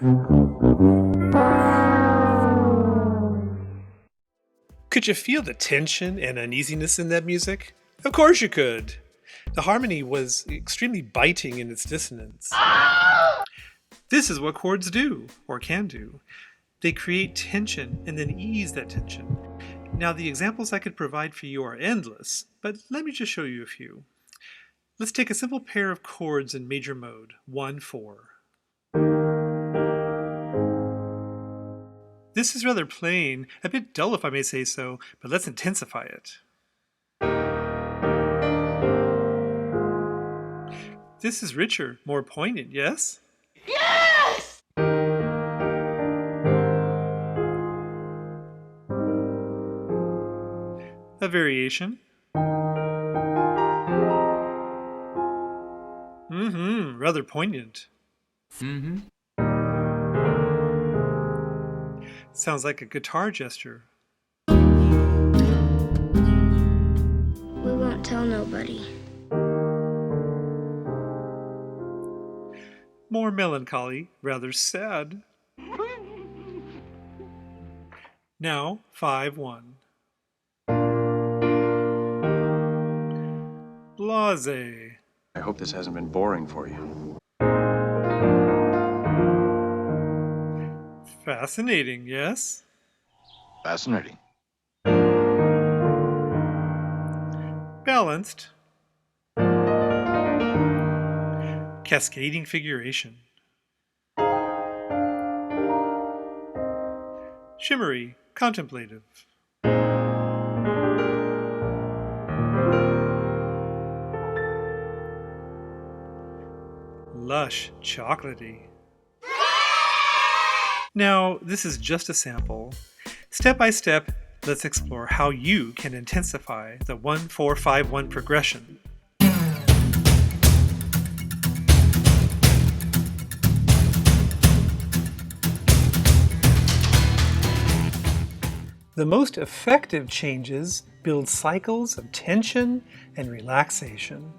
Could you feel the tension and uneasiness in that music? Of course you could. The harmony was extremely biting in its dissonance. This is what chords do, or can do. They create tension and then ease that tension. Now, the examples I could provide for you are endless, but let me just show you a few. Let's take a simple pair of chords in major mode, 1-4. This is rather plain, a bit dull if I may say so, but let's intensify it. This is richer, more poignant, yes? Yes! A variation. Rather poignant. Sounds like a guitar gesture. We won't tell nobody. More melancholy, rather sad. Now, 5-1. Blase. I hope this hasn't been boring for you. Fascinating, yes? Fascinating. Balanced. Cascading figuration. Shimmery, contemplative. Lush, chocolatey. Now, this is just a sample. Step by step, let's explore how you can intensify the 1-4-5-1 progression. The most effective changes build cycles of tension and relaxation.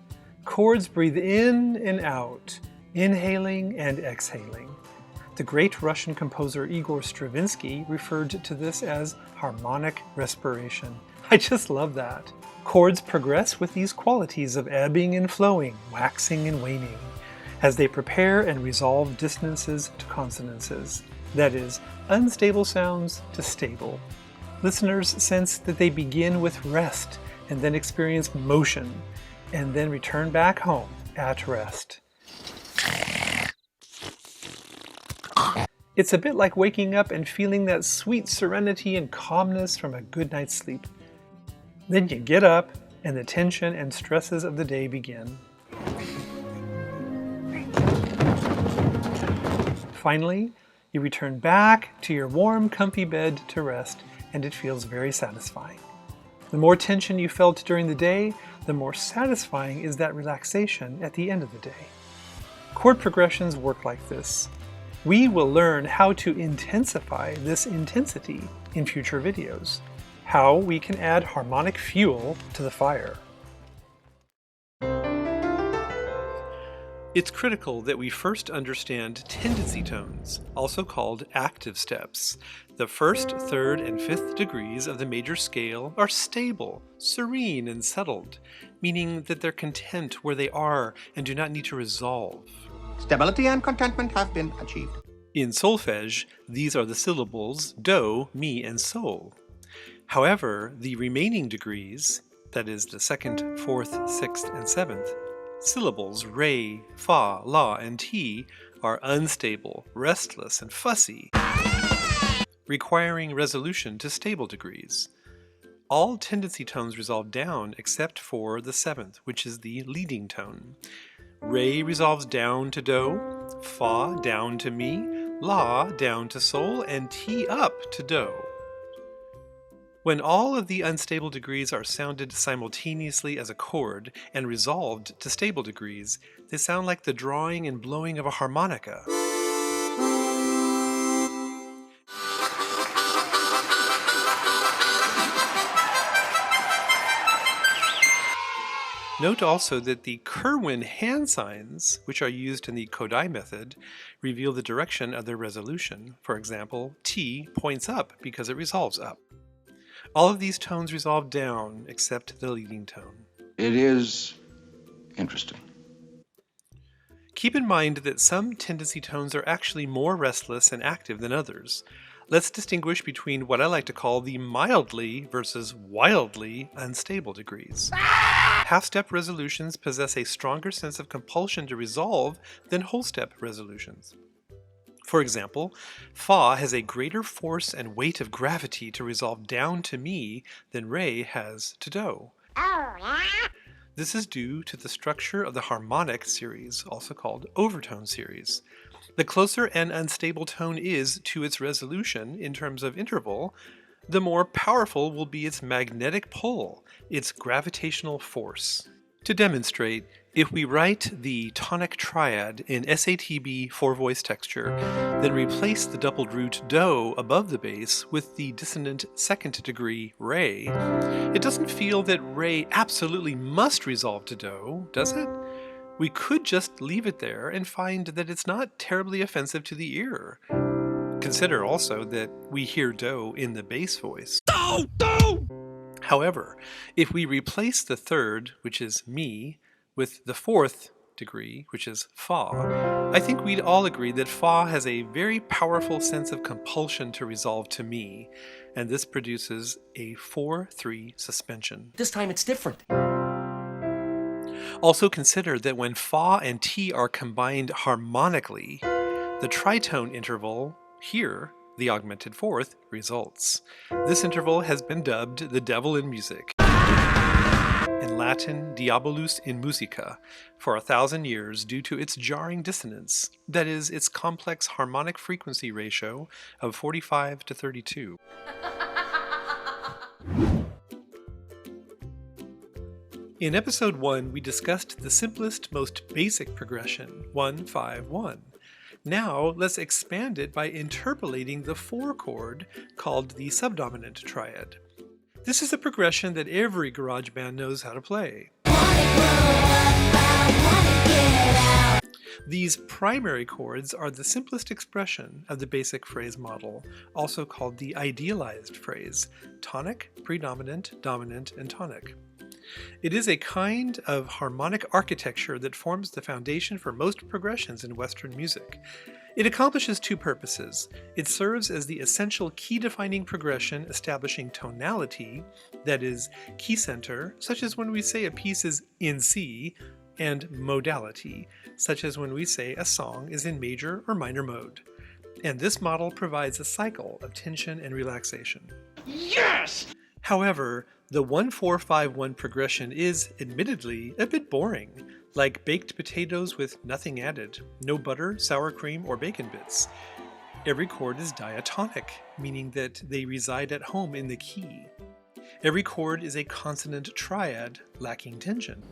Chords breathe in and out, inhaling and exhaling. The great Russian composer Igor Stravinsky referred to this as harmonic respiration. I just love that. Chords progress with these qualities of ebbing and flowing, waxing and waning, as they prepare and resolve dissonances to consonances. That is, unstable sounds to stable. Listeners sense that they begin with rest and then experience motion, and then return back home at rest. It's a bit like waking up and feeling that sweet serenity and calmness from a good night's sleep. Then you get up, and the tension and stresses of the day begin. Finally, you return back to your warm, comfy bed to rest, and it feels very satisfying. The more tension you felt during the day, the more satisfying is that relaxation at the end of the day. Chord progressions work like this. We will learn how to intensify this intensity in future videos, how we can add harmonic fuel to the fire. It's critical that we first understand tendency tones, also called active steps. The first, third, and fifth degrees of the major scale are stable, serene, and settled, meaning that they're content where they are and do not need to resolve. Stability and contentment have been achieved. In solfege, these are the syllables do, mi, and sol. However, the remaining degrees, that is the second, fourth, sixth, and seventh, syllables re, fa, la, and ti are unstable, restless, and fussy, requiring resolution to stable degrees. All tendency tones resolve down except for the seventh, which is the leading tone. Re resolves down to do, fa down to mi, la down to sol, and ti up to do. When all of the unstable degrees are sounded simultaneously as a chord and resolved to stable degrees, they sound like the drawing and blowing of a harmonica. Note also that the Kerwin hand signs, which are used in the Kodai method, reveal the direction of their resolution. For example, T points up because it resolves up. All of these tones resolve down except the leading tone. It is interesting. Keep in mind that some tendency tones are actually more restless and active than others. Let's distinguish between what I like to call the mildly versus wildly unstable degrees. Half-step resolutions possess a stronger sense of compulsion to resolve than whole-step resolutions. For example, Fa has a greater force and weight of gravity to resolve down to Mi than Re has to Do. This is due to the structure of the harmonic series, also called overtone series. The closer an unstable tone is to its resolution in terms of interval, the more powerful will be its magnetic pull, its gravitational force. To demonstrate, if we write the tonic triad in SATB 4-voice texture, then replace the doubled root Do above the bass with the dissonant second degree Re, it doesn't feel that Re absolutely must resolve to Do, does it? We could just leave it there and find that it's not terribly offensive to the ear. Consider also that we hear Do in the bass voice. Do! However, if we replace the third, which is Mi, with the fourth degree, which is Fa, I think we'd all agree that Fa has a very powerful sense of compulsion to resolve to Mi, and this produces a 4-3 suspension. This time it's different. Also consider that when Fa and Ti are combined harmonically, the tritone interval, here, the augmented fourth, results. This interval has been dubbed the devil in music. In Latin, diabolus in musica, for 1,000 years due to its jarring dissonance, that is, its complex harmonic frequency ratio of 45 to 32. In episode 1, we discussed the simplest, most basic progression, 1-5-1. Now, let's expand it by interpolating the 4 chord called the subdominant triad. This is a progression that every garage band knows how to play. These primary chords are the simplest expression of the basic phrase model, also called the idealized phrase, tonic, predominant, dominant, and tonic. It is a kind of harmonic architecture that forms the foundation for most progressions in Western music. It accomplishes 2 purposes. It serves as the essential key-defining progression establishing tonality, that is, key center, such as when we say a piece is in C, and modality, such as when we say a song is in major or minor mode. And this model provides a cycle of tension and relaxation. Yes! However, the 1-4-5-1 progression is, admittedly, a bit boring, like baked potatoes with nothing added, no butter, sour cream, or bacon bits. Every chord is diatonic, meaning that they reside at home in the key. Every chord is a consonant triad, lacking tension.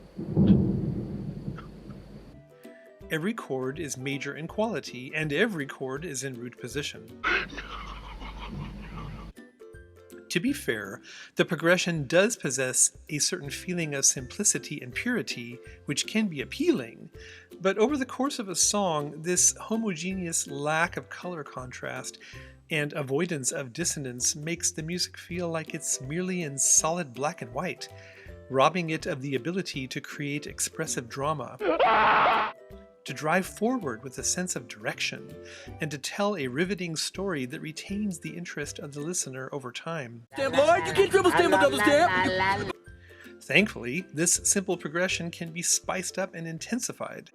Every chord is major in quality, and every chord is in root position. To be fair, the progression does possess a certain feeling of simplicity and purity, which can be appealing, but over the course of a song, this homogeneous lack of color contrast and avoidance of dissonance makes the music feel like it's merely in solid black and white, robbing it of the ability to create expressive drama, to drive forward with a sense of direction, and to tell a riveting story that retains the interest of the listener over time. Stamp, Lord, you can't dribble stamp, double stamp. Thankfully, this simple progression can be spiced up and intensified.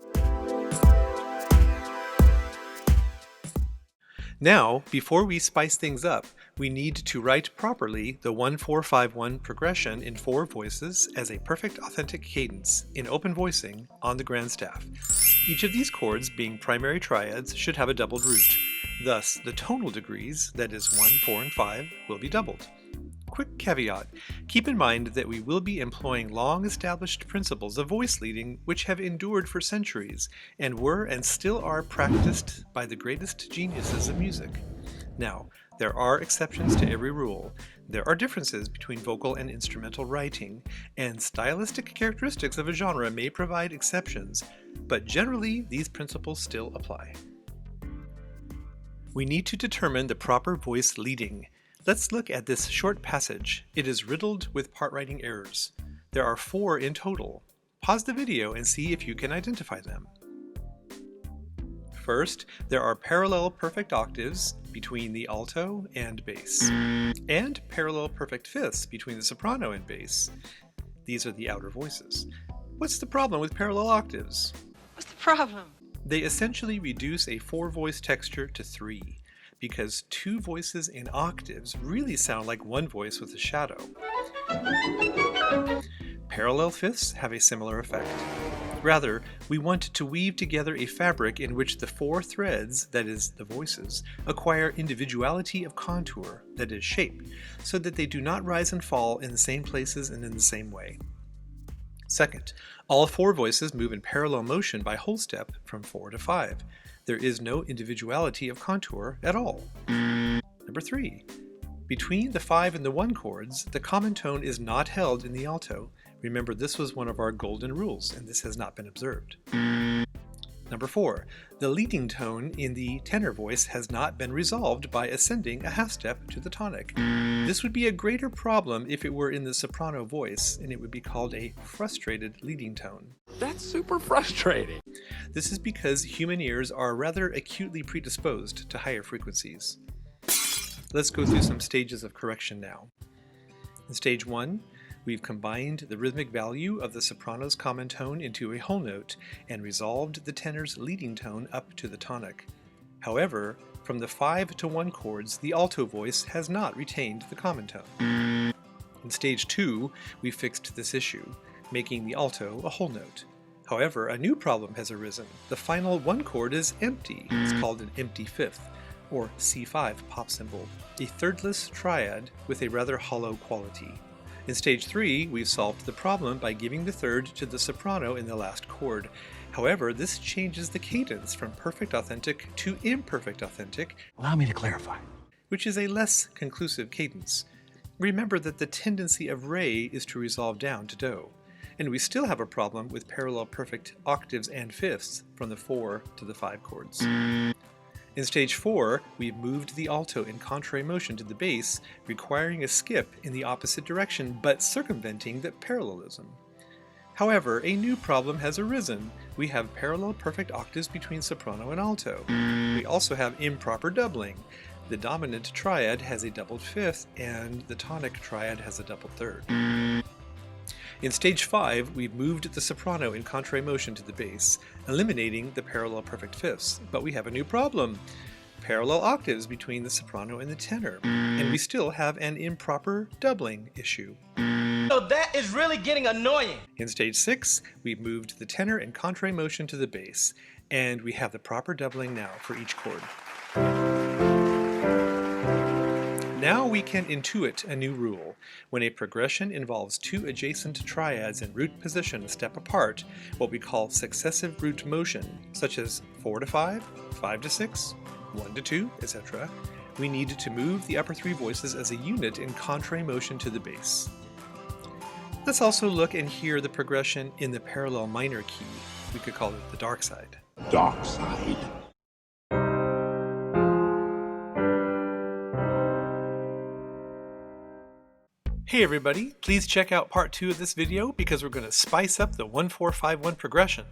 Now, before we spice things up, we need to write properly the 1-4-5-1 progression in 4 voices as a perfect authentic cadence in open voicing on the grand staff. Each of these chords, being primary triads, should have a doubled root. Thus, the tonal degrees, that is 1, 4, and 5, will be doubled. Quick caveat, keep in mind that we will be employing long-established principles of voice leading which have endured for centuries and were and still are practiced by the greatest geniuses of music. Now, There are exceptions to every rule. There are differences between vocal and instrumental writing, and stylistic characteristics of a genre may provide exceptions, but generally these principles still apply. We need to determine the proper voice leading. Let's look at this short passage. It is riddled with part writing errors. There are 4 in total. Pause the video and see if you can identify them. First, there are parallel perfect octaves between the alto and bass, and parallel perfect fifths between the soprano and bass. These are the outer voices. What's the problem with parallel octaves? What's the problem? They essentially reduce a 4-voice texture to 3, because 2 voices in octaves really sound like 1 voice with a shadow. Parallel fifths have a similar effect. Rather, we want to weave together a fabric in which the 4 threads, that is, the voices, acquire individuality of contour, that is, shape, so that they do not rise and fall in the same places and in the same way. Second, all 4 voices move in parallel motion by whole step from 4 to 5. There is no individuality of contour at all. Number 3. Between the 5 and the 1 chords, the common tone is not held in the alto. Remember, this was one of our golden rules, and this has not been observed. Number 4. The leading tone in the tenor voice has not been resolved by ascending a half step to the tonic. This would be a greater problem if it were in the soprano voice, and it would be called a frustrated leading tone. That's super frustrating. This is because human ears are rather acutely predisposed to higher frequencies. Let's go through some stages of correction now. In stage 1, we've combined the rhythmic value of the soprano's common tone into a whole note and resolved the tenor's leading tone up to the tonic. However, from the 5 to 1 chords, the alto voice has not retained the common tone. In stage 2, we fixed this issue, making the alto a whole note. However, a new problem has arisen. The final 1 chord is empty. It's called an empty fifth, or C5 pop symbol, a thirdless triad with a rather hollow quality. In stage 3, we've solved the problem by giving the third to the soprano in the last chord. However, this changes the cadence from perfect authentic to imperfect authentic. Allow me to clarify. Which is a less conclusive cadence. Remember that the tendency of re is to resolve down to do, and we still have a problem with parallel perfect octaves and fifths from the 4 to the 5 chords. In stage 4, we've moved the alto in contrary motion to the bass, requiring a skip in the opposite direction but circumventing the parallelism. However, a new problem has arisen. We have parallel perfect octaves between soprano and alto. We also have improper doubling. The dominant triad has a doubled fifth, and the tonic triad has a doubled third. In stage 5, we've moved the soprano in contrary motion to the bass, eliminating the parallel perfect fifths, but we have a new problem. Parallel octaves between the soprano and the tenor, and we still have an improper doubling issue. So that is really getting annoying. In stage 6, we've moved the tenor in contrary motion to the bass, and we have the proper doubling now for each chord. Now we can intuit a new rule. When a progression involves 2 adjacent triads in root position a step apart, what we call successive root motion, such as 4 to 5, 5 to 6, 1 to 2, etc., we need to move the upper 3 voices as a unit in contrary motion to the bass. Let's also look and hear the progression in the parallel minor key. We could call it the dark side. Dark side. Hey everybody, please check out part 2 of this video because we're going to spice up the 1-4-5-1 progression.